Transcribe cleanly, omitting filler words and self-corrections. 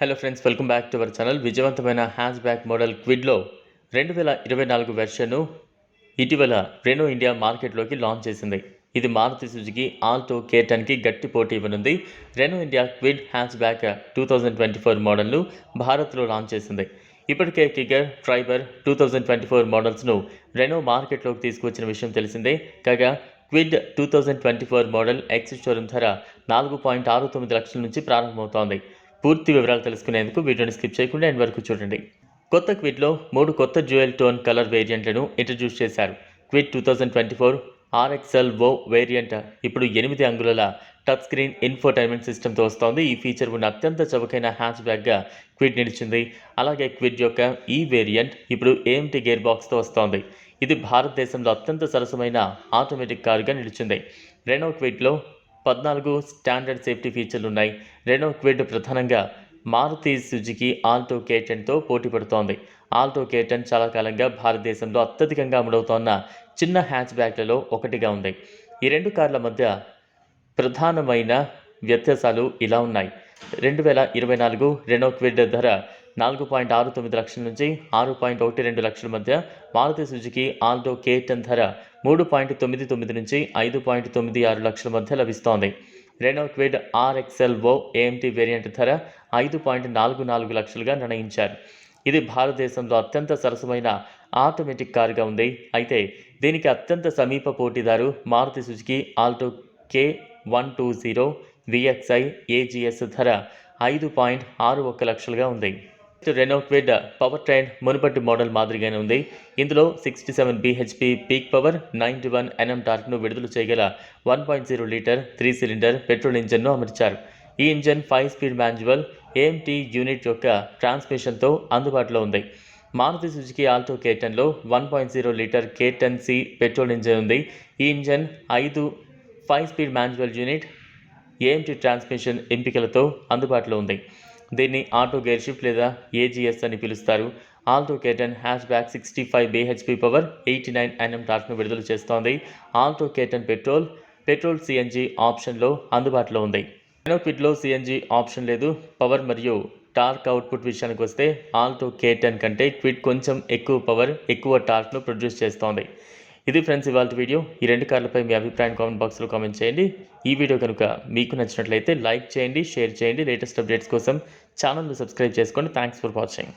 Hello friends, welcome back to our channel. విజయవంతమైన hatch back model క్విడ్లో 2024 వెర్షన్ను ఇటీవల Renault India మార్కెట్లోకి launch చేసింది. ఇది మారుతి సుజుకి ఆల్టో K10కి గట్టి పోటీ ఇవ్వనుంది. Renault India Kwid hatchback 2024 మోడల్ను భారత్లో లాంచ్ చేసింది. ఇప్పటికే కిగర్, ట్రైబర్ 2024 మోడల్స్ను రెనో మార్కెట్లోకి తీసుకువచ్చిన విషయం తెలిసిందే. కాగా క్విడ్ 2024 మోడల్ ఎక్స్ షోరూమ్ ధర 4.69 లక్షల నుంచి ప్రారంభమవుతోంది. పూర్తి వివరాలు తెలుసుకునేందుకు వీడియోని స్కిప్ చేయకుండా ఎండ్ వరకు చూడండి. కొత్త క్విడ్లో 3 కొత్త డ్యూయల్ టోన్ కలర్ వేరియంట్లను ఇంట్రడ్యూస్ చేశారు. క్విడ్ 2024 RXL Wo వేరియంట్ ఇప్పుడు 8 అంగుళాల టచ్ స్క్రీన్ ఇన్ఫోటైన్మెంట్ సిస్టమ్తో వస్తోంది. ఈ ఫీచర్ ఉన్న అత్యంత చవకైన హ్యాచ్ బ్యాక్గా క్విడ్ నిలిచింది. అలాగే క్విడ్ యొక్క ఈ వేరియంట్ ఇప్పుడు AMT గేర్ బాక్స్తో వస్తోంది. ఇది భారతదేశంలో అత్యంత సరసమైన ఆటోమేటిక్ కారుగా నిలిచింది. రెనో క్విడ్లో 14 స్టాండర్డ్ సేఫ్టీ ఫీచర్లు ఉన్నాయి. రెనో క్విడ్ ప్రధానంగా మారుతి సుజుకి ఆల్టో K10తో పోటీ పడుతోంది. ఆల్టో K10 చాలా కాలంగా భారతదేశంలో అత్యధికంగా అమ్ముడవుతోన్న చిన్న హ్యాచ్ బ్యాక్లలో ఒకటిగా ఉంది. ఈ రెండు కార్ల మధ్య ప్రధానమైన వ్యత్యాసాలు ఇలా ఉన్నాయి. 2024 రెనో క్విడ్ ధర 4.69 లక్షల నుంచి 6.12 లక్షల మధ్య, మారుతి సుజుకి ఆల్టో K10 ధర 3.99 నుంచి 5.96 లక్షల మధ్య లభిస్తోంది. Renault Kwid RXL Wo AMT variant ధర 5.44 లక్షలుగా నిర్ణయించారు. ఇది భారతదేశంలో అత్యంత సరసమైన ఆటోమేటిక్ కారుగా ఉంది. అయితే దీనికి అత్యంత సమీప పోటీదారు Maruti Suzuki Alto K120 VXI AGS ధర 5.61 లక్షలుగా ఉంది. రెనో క్విడ్ పవర్ ట్రైన్ మునుపటి మోడల్ మాదిరిగానే ఉంది. ఇందులో 67 bhp పీక్ పవర్, 91 Nm టార్క్ను విడుదల చేయగల 1.0 లీటర్ 3 సిలిండర్ పెట్రోల్ ఇంజన్ను అమర్చారు. ఈ engine 5 speed manual AMT unit యొక్క ట్రాన్స్మిషన్తో అందుబాటులో ఉంది. మారుతి సుజుకి ఆల్టో K10లో 1.0 లీటర్ K10C పెట్రోల్ ఇంజన్ ఉంది. ఈ engine 5 speed manual unit AMT transmission ఎంపికలతో అందుబాటులో ఉంది. దీన్ని ఆటో గేర్ షిఫ్ట్ లేదా AGS అని పిలుస్తారు. Alto K10 hatchback 65 bhp power, 89 Nm టార్క్ను విడుదల చేస్తోంది. ఆల్టో K10 పెట్రోల్ CNG ఆప్షన్లో అందుబాటులో ఉంది. రెనో క్విడ్లో CNG ఆప్షన్ లేదు. పవర్ మరియు టార్క్ అవుట్పుట్ విషయానికి వస్తే ఆల్టో K10 కంటే క్విడ్ కొంచెం ఎక్కువ పవర్, ఎక్కువ టార్క్ను ప్రొడ్యూస్ చేస్తోంది. ఇది ఫ్రెండ్స్ ఇవాళ వీడియో. ఈ రెండు కార్లపై మీ అభిప్రాయం కామెంట్ బాక్స్లో కామెంట్ చేయండి. ఈ వీడియో కనుక మీకు నచ్చినట్లయితే లైక్ చేయండి, షేర్ చేయండి. లేటెస్ట్ అప్డేట్స్ కోసం ఛానల్ను సబ్స్క్రైబ్ చేసుకోండి. Thanks for watching.